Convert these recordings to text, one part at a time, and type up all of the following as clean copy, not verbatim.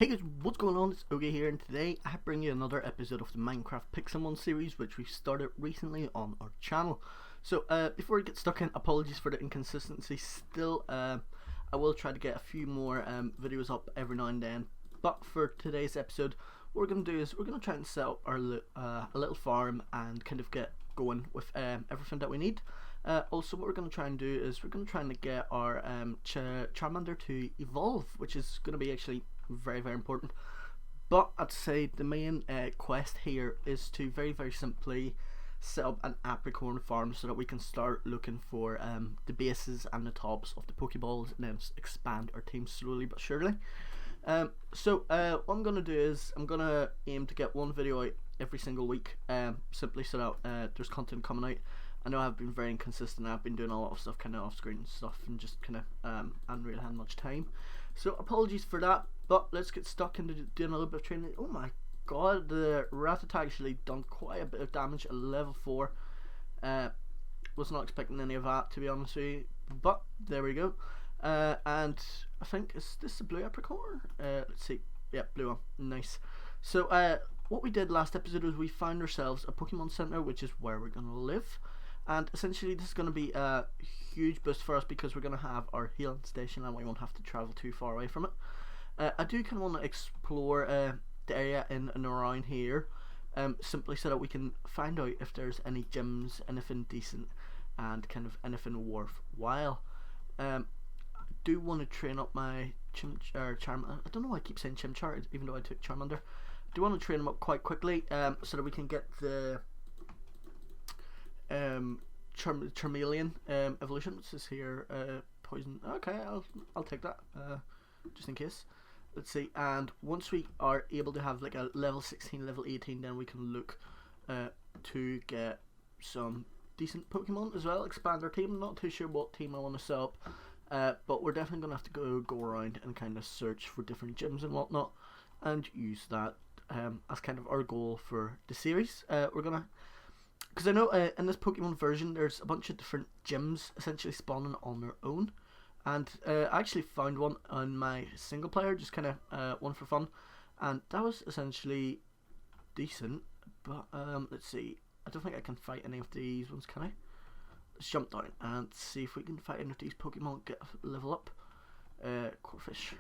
Hey guys, what's going on? It's Ogie here, and today I bring you another episode of the Minecraft Pixelmon series, which we started recently on our channel. So, before we get stuck in, apologies for the inconsistency. Still, I will try to get a few more videos up every now and then. But for today's episode, what we're going to do is we're going to try and set up our a little farm and kind of get going with everything that we need. Also, what we're going to try and do is we're going to try and get our Charmander to evolve, which is going to be actually very important. But I'd say the main quest here is to very simply set up an apricorn farm so that we can start looking for the bases and the tops of the Pokeballs and then expand our team slowly but surely. So what I'm going to do is I'm going to aim to get one video out every single week, simply so that there's content coming out. I know I've been very inconsistent. I've been doing a lot of stuff kind of off screen and stuff and just kind of I haven't really had much time, so apologies for that. But let's get stuck into doing a little bit of training. Oh my god, the Rattata actually done quite a bit of damage at level 4. Was not expecting any of that, to be honest with you, but there we go. And I think, is this the blue apricorn? Let's see. Yeah, blue one. Nice. So what we did last episode was we found ourselves a Pokemon Center, which is where we're going to live. And essentially this is going to be a huge boost for us because we're going to have our healing station and we won't have to travel too far away from it. I do kind of want to explore the area in and around here, simply so that we can find out if there's any gyms, anything decent, and kind of anything worthwhile. I do want to train up my Charmander. I don't know why I keep saying Chimchar, even though I took Charmander. I do want to train him up quite quickly, so that we can get the Charmaleon evolution. What's this here? Poison. Okay, I'll take that, just in case. Let's see, and once we are able to have like a level 16, level 18, then we can look to get some decent Pokemon as well, expand our team. Not too sure what team I want to set up, but we're definitely going to have to go around and kind of search for different gyms and whatnot, and use that as kind of our goal for the series. We're going to, because I know in this Pokemon version there's a bunch of different gyms essentially spawning on their own. And I actually found one on my single player, just kind of one for fun, and that was essentially decent. But let's see, I don't think I can fight any of these ones, can I? Let's jump down and see if we can fight any of these Pokemon, get a level up. Corphish.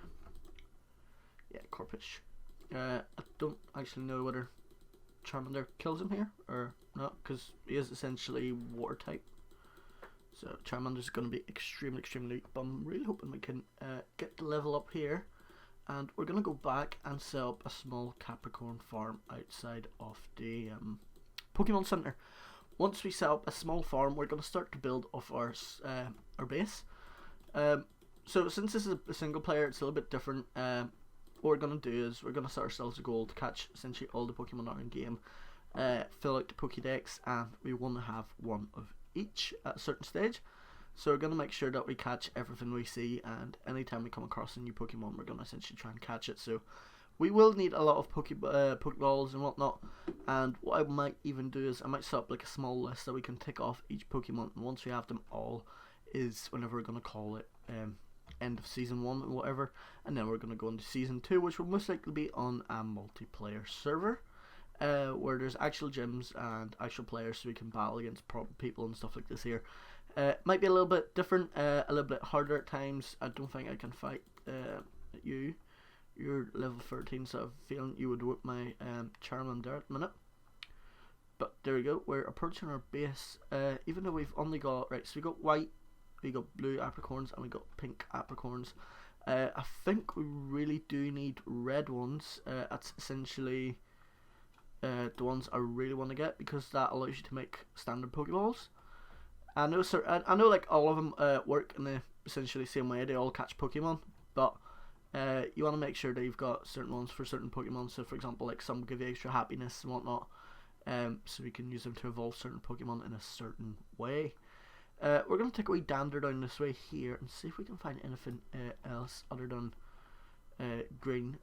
Yeah, Corphish. I don't actually know whether Charmander kills him here or not, because he is essentially water type. So Charmander's going to be extremely weak, but I'm really hoping we can get the level up here. And we're going to go back and set up a small Capricorn farm outside of the Pokemon Center. Once we set up a small farm, we're going to start to build off our base. So since this is a single player, it's a little bit different. What we're going to do is we're going to set ourselves a goal to catch essentially all the Pokemon that are in game, fill out the Pokédex, and we want to have one of each at a certain stage. So we're going to make sure that we catch everything we see, and anytime we come across a new Pokemon, we're going to essentially try and catch it. So we will need a lot of Pokeballs and whatnot, and what I might even do is I might set up like a small list that we can tick off each Pokemon, and once we have them all is whenever we're going to call it end of season 1 or whatever, and then we're going to go into season 2, which will most likely be on a multiplayer server. Where there's actual gyms and actual players, so we can battle against people and stuff like this here. Might be a little bit different, a little bit harder at times. I don't think I can fight you. You're level 13, so I have a feeling you would whip my Charmander at the minute. But there we go, we're approaching our base, even though we've only got, right, so we got white, we got blue apricorns, and we got pink apricorns. I think we really do need red ones. That's essentially the ones I really want to get, because that allows you to make standard Pokeballs. I know, sir. I know, like all of them work in the essentially same way. They all catch Pokemon, but you want to make sure that you've got certain ones for certain Pokemon. So, for example, like some give you extra happiness and whatnot, so we can use them to evolve certain Pokemon in a certain way. We're gonna take a wee dander down this way here and see if we can find anything else other than green.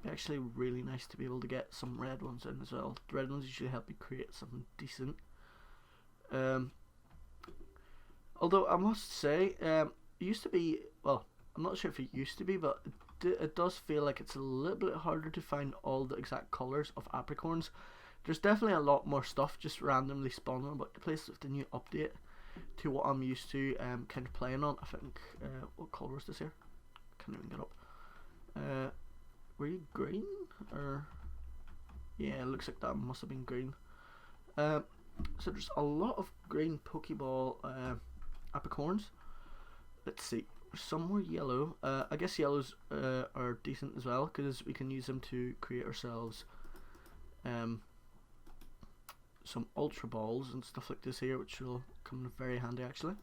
Actually really nice to be able to get some red ones in as well. The red ones usually help me create something decent. Although I must say, it used to be, well, I'm not sure if it used to be, but it it does feel like it's a little bit harder to find all the exact colours of apricorns. There's definitely a lot more stuff just randomly spawning about the place with the new update to what I'm used to kind of playing on. I think, what colour is this here? Can't even get up. Were you green? Or yeah, it looks like that must have been green. So there's a lot of green Pokeball apricorns. Let's see, some more yellow. I guess yellows are decent as well because we can use them to create ourselves some Ultra Balls and stuff like this here, which will come in very handy actually.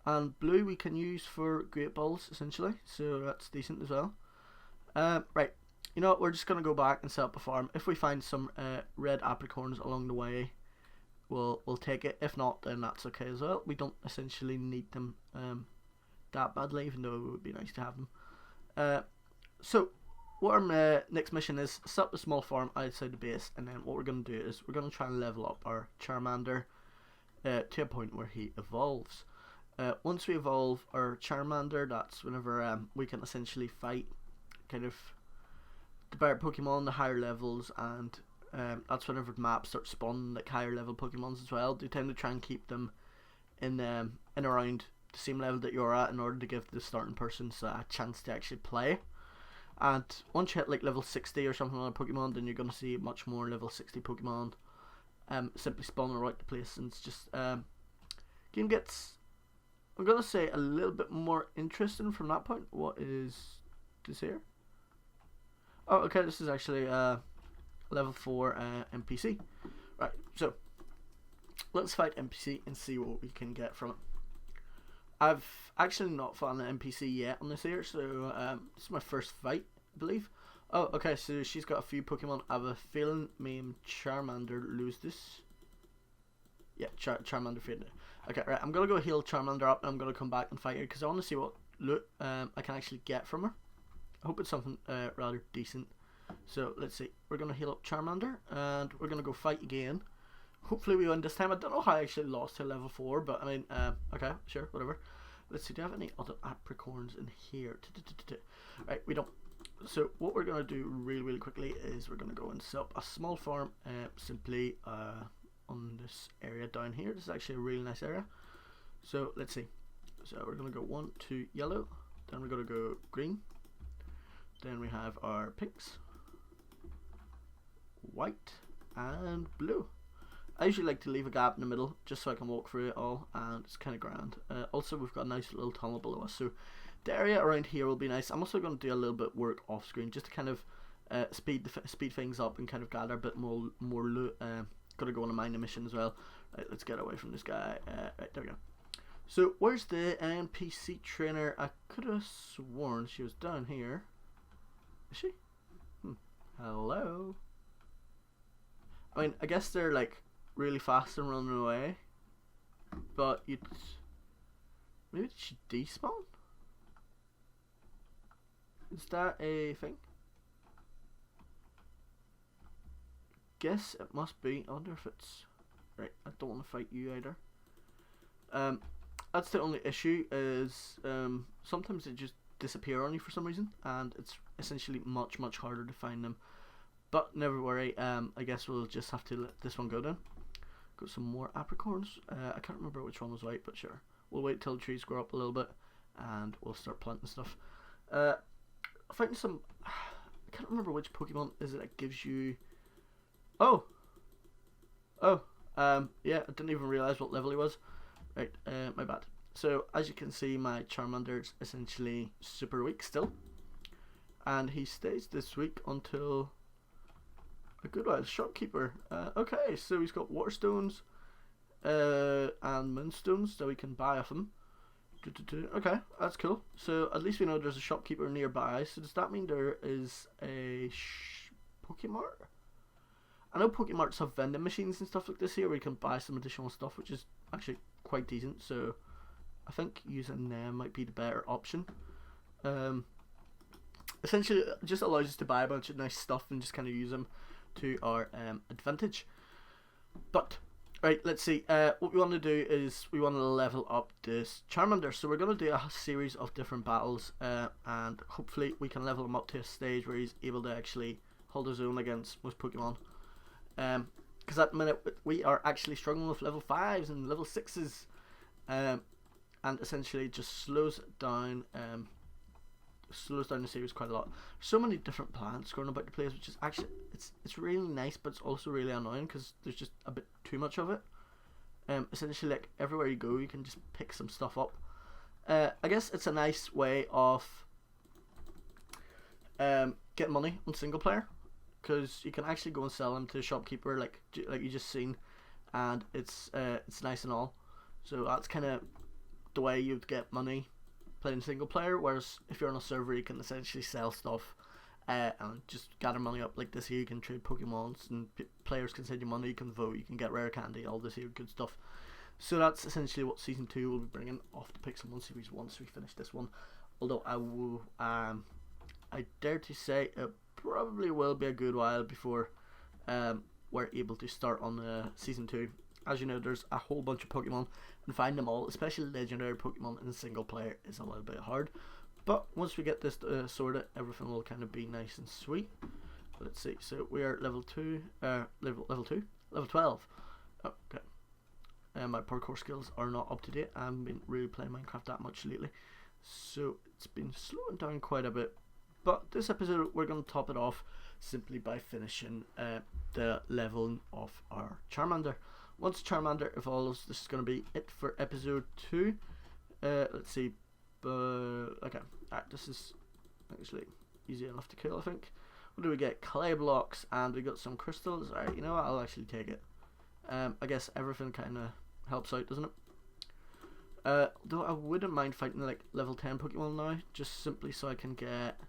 And blue we can use for Great Balls essentially, so that's decent as well. Right, you know what, we're just going to go back and set up a farm. If we find some red apricorns along the way, we'll take it. If not, then that's okay as well. We don't essentially need them that badly, even though it would be nice to have them. So what our next mission is, set up a small farm outside the base, and then what we're going to do is we're going to try and level up our Charmander to a point where he evolves. Once we evolve our Charmander, that's whenever we can essentially fight kind of the better Pokemon, the higher levels, and that's whenever the map starts spawning like higher level Pokemons as well. They tend to try and keep them in around the same level that you're at in order to give the starting persons a chance to actually play. And once you hit like level 60 or something on a Pokemon, then you're going to see much more level 60 Pokemon simply spawning around the place, and it's just game gets, I'm going to say, a little bit more interesting from that point. What is this here? Oh, okay, this is actually level 4 NPC. Right, so let's fight NPC and see what we can get from it. I've actually not fought an NPC yet on this here, so this is my first fight, I believe. Oh, okay, so she's got a few Pokemon. I have a feeling me and Charmander lose this. Yeah, Charmander failed it. Okay, right, I'm going to go heal Charmander up, and I'm going to come back and fight her, because I want to see what loot I can actually get from her. I hope it's something rather decent. So, let's see. We're going to heal up Charmander, and we're going to go fight again. Hopefully we win this time. I don't know how I actually lost to level 4, but I mean, okay, sure, whatever. Let's see, do I have any other apricorns in here? Right, we don't. So what we're going to do really quickly is we're going to go and set up a small farm simply on this area down here. This is actually a really nice area. So let's see. So we're going to go 1, 2 yellow, then we're going to go green, then we have our pinks, white, and blue. I usually like to leave a gap in the middle just so I can walk through it all, and it's kind of grand. Also, we've got a nice little tunnel below us, so the area around here will be nice. I'm also going to do a little bit of work off screen just to kind of speed things up and kind of gather a bit more loot. Got to go on a mining mission as well. Right, let's get away from this guy. Right, there we go. So where's the NPC trainer? I could have sworn she was down here. Is she? Hello. I mean, I guess they're like really fast and running away, but maybe did she despawn? Is that a thing? Guess it must be. I wonder if it's right. I don't want to fight you either. That's the only issue is sometimes they just disappear on you for some reason, and it's essentially much harder to find them. But never worry. I guess we'll just have to let this one go then. Got some more apricorns. I can't remember which one was white, but sure. We'll wait till the trees grow up a little bit, and we'll start planting stuff. I found some. I can't remember which Pokemon is it that gives you. Oh. Yeah, I didn't even realize what level he was. Right, my bad. So as you can see, my Charmander is essentially super weak still, and he stays this weak until a good while. Shopkeeper. Okay, so he's got Waterstones and Moonstones that we can buy off him. Okay, that's cool. So at least we know there's a shopkeeper nearby. So does that mean there is a Pokemart? I know Pokemarts have vending machines and stuff like this here where you can buy some additional stuff, which is actually quite decent. So I think using them might be the better option. Essentially, it just allows us to buy a bunch of nice stuff and just kind of use them to our advantage. But Right, let's see. What we want to do is we want to level up this Charmander. So we're going to do a series of different battles, and hopefully we can level him up to a stage where he's able to actually hold his own against most Pokemon. Because at the minute we are actually struggling with level 5s and level 6s, and essentially it just slows down the series quite a lot. So many different plants growing about the place, which is actually it's really nice, but it's also really annoying because there's just a bit too much of it. Essentially, like everywhere you go, you can just pick some stuff up. I guess it's a nice way of getting money on single player, because you can actually go and sell them to the shopkeeper, like you just seen, and it's nice and all. So that's kind of the way you'd get money playing single player. Whereas if you're on a server, you can essentially sell stuff and just gather money up. Like this here, you can trade Pokemons, and players can send you money. You can vote, you can get rare candy, all this here good stuff. So that's essentially what season 2 will be bringing off the Pixelmon series once we finish this one. Although I will, I dare to say it probably will be a good while before we're able to start on season 2. As you know, there's a whole bunch of Pokemon, and find them all, especially legendary Pokemon in single player, is a little bit hard. But once we get this sorted, everything will kind of be nice and sweet. Let's see. So we are level 12. Okay. My parkour skills are not up to date. I haven't been really playing Minecraft that much lately, so it's been slowing down quite a bit. But this episode, we're going to top it off simply by finishing the leveling of our Charmander. Once Charmander evolves, this is going to be it for episode 2. Let's see. Okay. Alright, this is actually easy enough to kill, I think. What do we get? Clay blocks, and we got some crystals. Alright, you know what? I'll actually take it. I guess everything kind of helps out, doesn't it? Though I wouldn't mind fighting like level 10 Pokemon now, just simply so I can get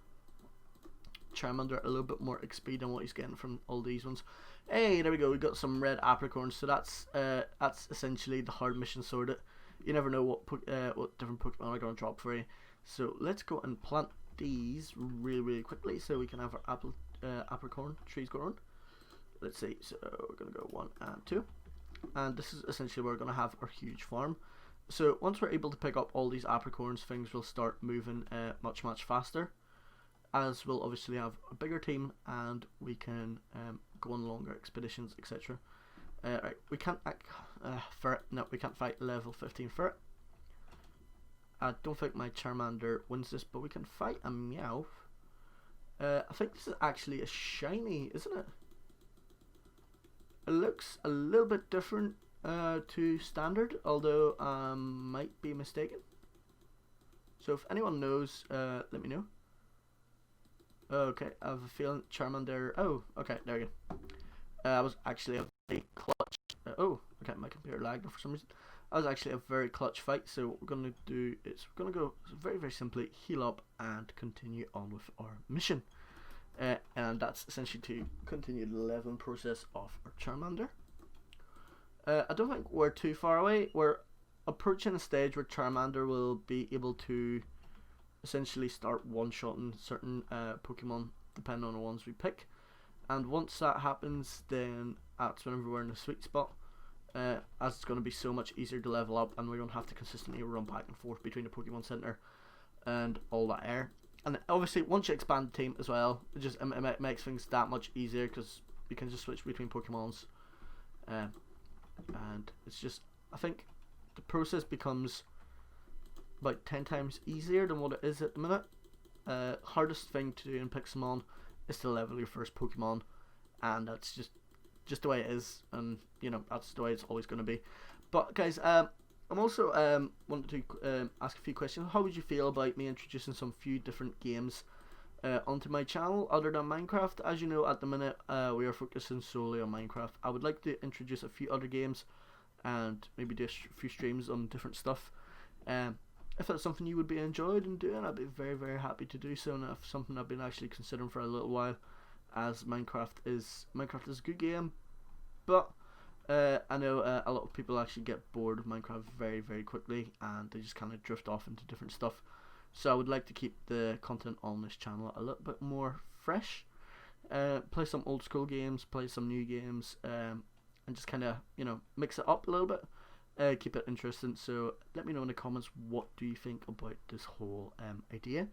Charmander a little bit more XP than what he's getting from all these ones. Hey, there we go. We got some red apricorns. So that's essentially the hard mission sorted. You never know what different Pokemon are going to drop for you. So let's go and plant these really quickly so we can have our apricorn trees growing. Let's see. So we're gonna go 1 and 2, and this is essentially where we're gonna have our huge farm. So once we're able to pick up all these apricorns, things will start moving much faster, as we'll obviously have a bigger team and we can go on longer expeditions, etc. Right, we can't ferret. No, we can't fight level 15 ferret. I don't think my Charmander wins this, but we can fight a Meowth. I think this is actually a shiny, isn't it? It looks a little bit different to standard, although I might be mistaken. So if anyone knows, let me know. Okay, I have a feeling Charmander. Oh, okay, there you go. I was actually a very clutch. Oh, okay, my computer lagged for some reason. I was actually a very clutch fight. So what we're gonna do is we're gonna go very simply heal up and continue on with our mission. And that's essentially to continue the leveling process of our Charmander. I don't think we're too far away. We're approaching a stage where Charmander will be able to essentially start one-shotting certain Pokemon depending on the ones we pick. And once that happens, then that's whenever we're in the sweet spot. As it's going to be so much easier to level up, and we don't have to consistently run back and forth between the Pokemon Center and all that air. And obviously, once you expand the team as well, it makes things that much easier because you can just switch between Pokemons. And it's just, I think the process becomes about 10 times easier than what it is at the minute. Hardest thing to do in Pixelmon is to level your first Pokemon, and that's just the way it is, and you know that's the way it's always going to be. But guys, I'm also wanted to ask a few questions. How would you feel about me introducing some few different games onto my channel other than Minecraft? As you know, at the minute we are focusing solely on Minecraft. I would like to introduce a few other games and maybe do a few streams on different stuff. If that's something you would be enjoyed in doing, I'd be very happy to do so, and if something I've been actually considering for a little while, as Minecraft is a good game, but I know a lot of people actually get bored of Minecraft very quickly, and they just kind of drift off into different stuff. So I would like to keep the content on this channel a little bit more fresh, play some old school games, play some new games, and just kind of, you know, mix it up a little bit, keep it interesting. So let me know in the comments, what do you think about this whole idea.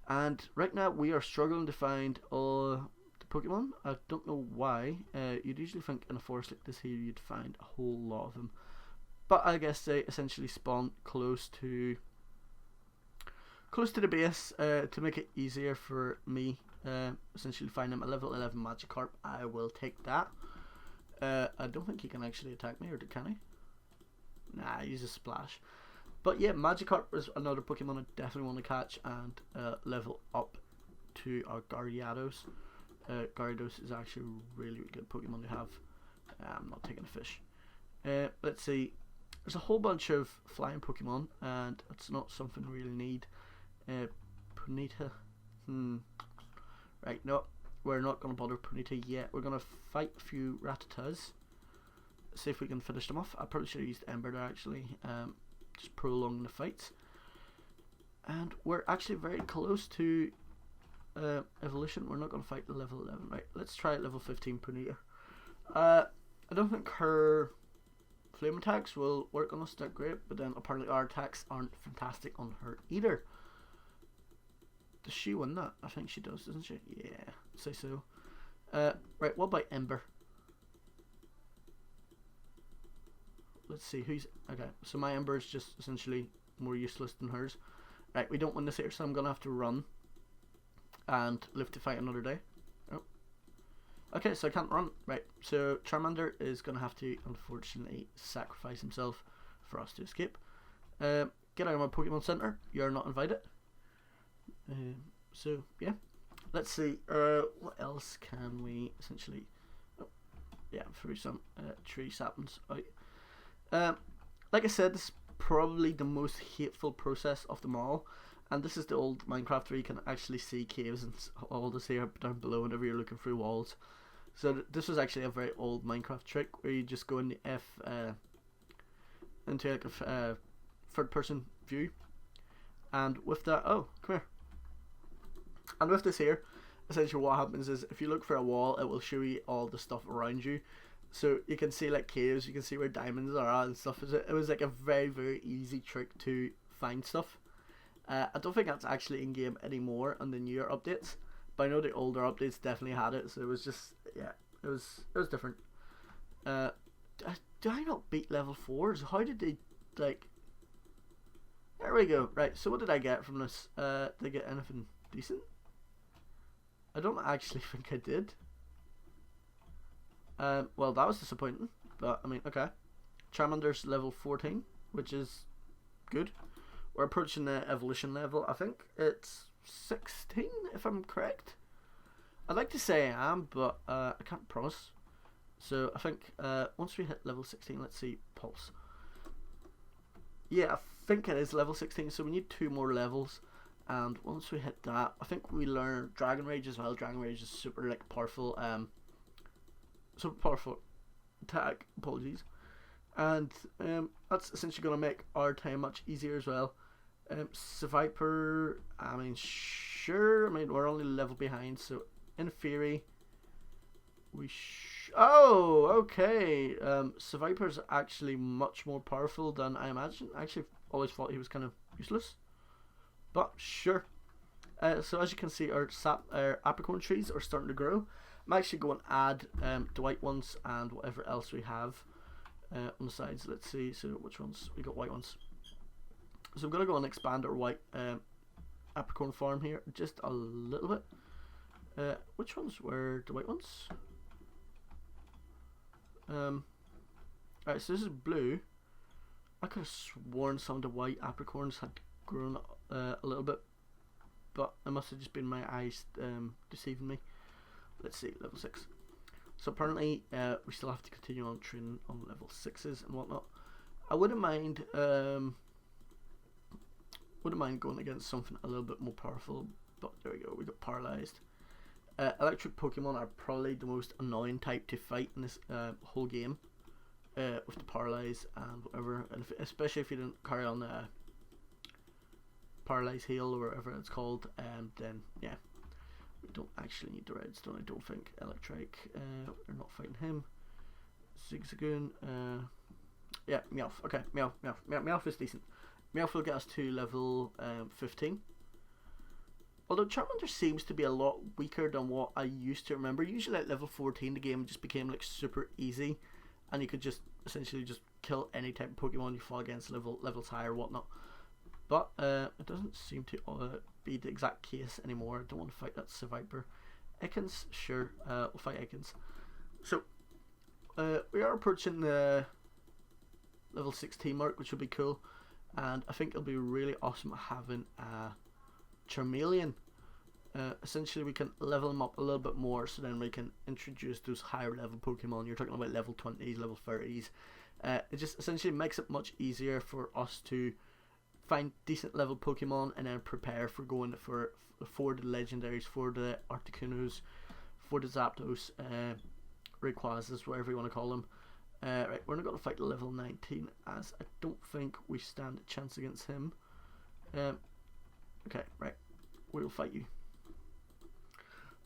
And right now we are struggling to find all the Pokemon. I don't know why. You'd usually think in a forest like this here you'd find a whole lot of them, but I guess they essentially spawn close to the base, to make it easier for me. Essentially find them. A level 11 Magikarp, I will take that. I don't think he can actually attack me, or can he? Nah, he's a splash. But yeah, Magikarp is another Pokemon I definitely want to catch and level up to our Gyarados. Gyarados is actually a really good Pokemon to have. I'm not taking a fish. Let's see. There's a whole bunch of flying Pokemon, and it's not something we really need. Ponyta. Right, no, we're not going to bother Ponyta yet. We're going to fight a few Rattatas. See if we can finish them off. I probably should have used Ember there, actually. Just prolong the fights. And we're actually very close to evolution. We're not going to fight the level 11. Right, let's try level 15 Ponyta. I don't think her flame attacks will work on us that great, but then apparently our attacks aren't fantastic on her either. Does she win that? I think she does, doesn't she? Yeah, I'd say so. Right, what about Ember? Let's see who's... Okay, so my Ember is just essentially more useless than hers. Right, we don't win this here, so I'm going to have to run and live to fight another day. Oh. Okay, so I can't run. Right, so Charmander is going to have to, unfortunately, sacrifice himself for us to escape. Get out of my Pokemon Center. You're not invited. So, yeah. Let's see. What else can we essentially... Oh, yeah, through some tree saplings out. Like I said, this is probably the most hateful process of them all. And this is the old Minecraft where you can actually see caves and all this here down below whenever you're looking through walls. So this was actually a very old Minecraft trick where you just go in the into like a third person view. And with that, oh, come here. And with this here, essentially what happens is if you look for a wall, it will show you all the stuff around you. So you can see like caves, you can see where diamonds are at and stuff. It was like a very, very easy trick to find stuff. I don't think that's actually in game anymore on the newer updates, but I know the older updates definitely had it. So it was just, yeah, it was different. Did I not beat level 4s? How did they, like? There we go. Right. So what did I get from this? Did I get anything decent? I don't actually think I did. Well, that was disappointing, but I mean, okay. Charmander's level 14, which is good. We're approaching the evolution level. I think it's 16, if I'm correct. I'd like to say I am, but I can't promise. So I think once we hit level 16, let's see, pulse. Yeah, I think it is level 16, so we need 2 more levels. And once we hit that, I think we learn Dragon Rage as well. Dragon Rage is super like powerful, attack. Apologies, and that's essentially going to make our time much easier as well. Seviper, I mean, sure. I mean, we're only a level behind, so in theory, we oh, okay. Seviper's actually much more powerful than I imagined. I actually always thought he was kind of useless. But sure. So as you can see, our apricorn trees are starting to grow. I'm actually going to add the white ones and whatever else we have on the sides. Let's see. So which ones? We got white ones. So I'm going to go and expand our white apricorn farm here just a little bit. Which ones were the white ones? Alright, so this is blue. I could have sworn some of the white apricorns had grown a little bit, but it must have just been my eyes deceiving me. Let's see, level 6. So apparently we still have to continue on training on level 6s and whatnot. I wouldn't mind going against something a little bit more powerful, but there we go, we got paralyzed. Electric Pokemon are probably the most annoying type to fight in this whole game, with the paralyze and whatever, and especially if you didn't carry on Paralyze Heal or whatever it's called, then yeah, we don't actually need the redstone, I don't think. Electric, we're not fighting him. Zigzagoon. Yeah, Meowth. Okay, Meowth is decent. Meowth will get us to level 15. Although Charmander seems to be a lot weaker than what I used to remember. Usually at level 14 the game just became like super easy, and you could just essentially just kill any type of Pokemon you fought against levels high or whatnot. But it doesn't seem to be the exact case anymore. I don't want to fight that Seviper. Ekans, sure, we'll fight Ekans. So we are approaching the level 16 mark, which will be cool, and I think it'll be really awesome having Charmaleon. Essentially we can level them up a little bit more, so then we can introduce those higher level Pokemon. You're talking about level 20s, level 30s. It just essentially makes it much easier for us to find decent level Pokemon and then prepare for going for the legendaries, for the Articunos, for the Zapdos, Rayquazas, whatever you want to call them. Right, we're not going to fight level 19, as I don't think we stand a chance against him. Okay, right, we'll fight you.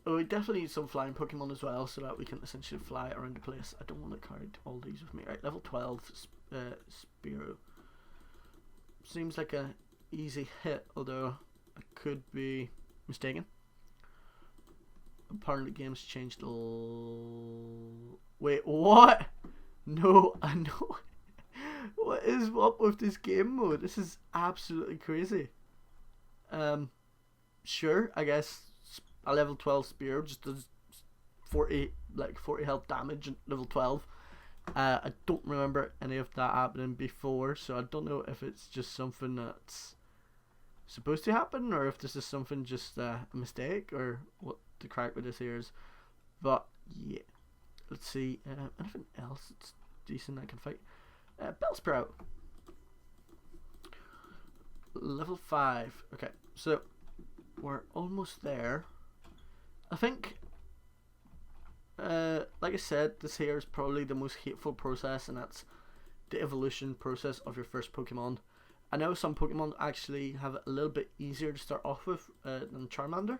Oh, we definitely need some flying Pokemon as well, so that we can essentially fly around the place. I don't want to carry all these with me. Right, level 12, Spearow. Seems like a easy hit, although I could be mistaken. Apparently the game's changed Wait, what? No, I know. What is up with this game mode? This is absolutely crazy. Sure, I guess a level 12 Spearow just does 40 health damage at level 12. I don't remember any of that happening before, so I don't know if it's just something that's supposed to happen, or if this is something just a mistake, or what the crack with this here is. But yeah, let's see. Anything else that's decent I can fight? Bellsprout, level 5. Okay, so we're almost there. I think, like I said, this here is probably the most hateful process, and that's the evolution process of your first Pokemon. I know some Pokemon actually have it a little bit easier to start off with than Charmander.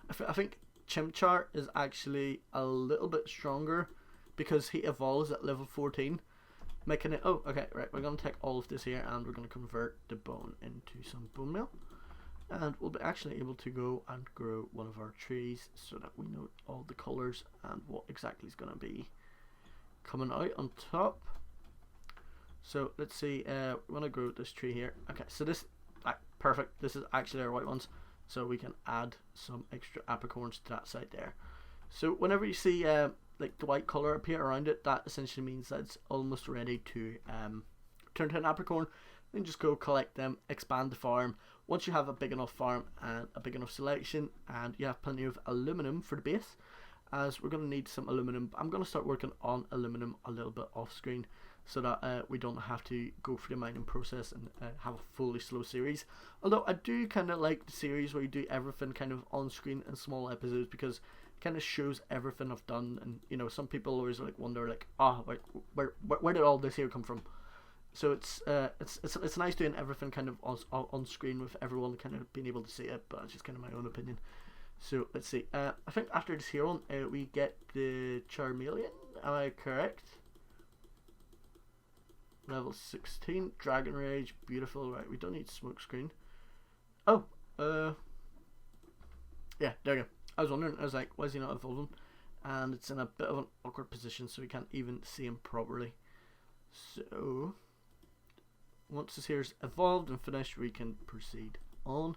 I think Chimchar is actually a little bit stronger because he evolves at level 14, making it... Oh, okay, right, we're going to take all of this here and we're going to convert the bone into some bone meal. And we'll be actually able to go and grow one of our trees so that we know all the colours and what exactly is going to be coming out on top. So let's see, we're going to grow this tree here. Okay, so this, perfect, this is actually our white ones. So we can add some extra apricorns to that side there. So whenever you see like the white colour appear around it, that essentially means that it's almost ready to turn to an apricorn. Then just go collect them, expand the farm. Once you have a big enough farm and a big enough selection, and you have plenty of aluminum for the base, as we're going to need some aluminum. I'm going to start working on aluminum a little bit off screen, so that we don't have to go through the mining process and have a fully slow series. Although I do kind of like the series where you do everything kind of on screen in small episodes, because it kind of shows everything I've done. And you know, some people always like wonder like, like where did all this here come from? So it's nice doing everything kind of on screen with everyone kind of being able to see it, but it's just kind of my own opinion. So let's see. I think after this here one, we get the Charmeleon. Am I correct? Level 16, Dragon Rage, beautiful. Right, we don't need Smokescreen. Oh, yeah, there we go. I was wondering, I was like, why is he not evolving? And it's in a bit of an awkward position, so we can't even see him properly. So once this here's evolved and finished, we can proceed on.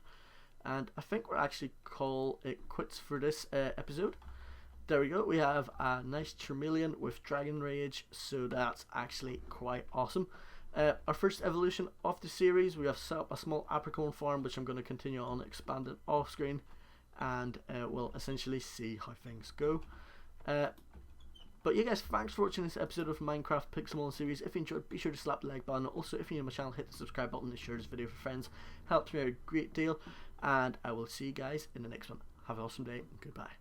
And I think we'll actually call it quits for this episode. There we go, we have a nice Charmeleon with Dragon Rage, so that's actually quite awesome. Our first evolution of the series, we have set up a small apricorn farm, which I'm going to continue on expanding off screen, and we'll essentially see how things go. But yeah guys, thanks for watching this episode of Minecraft Pixelmon series. If you enjoyed, be sure to slap the like button. Also, if you're new to my channel, hit the subscribe button and share this video with friends. Helps me out a great deal, and I will see you guys in the next one. Have an awesome day, and goodbye.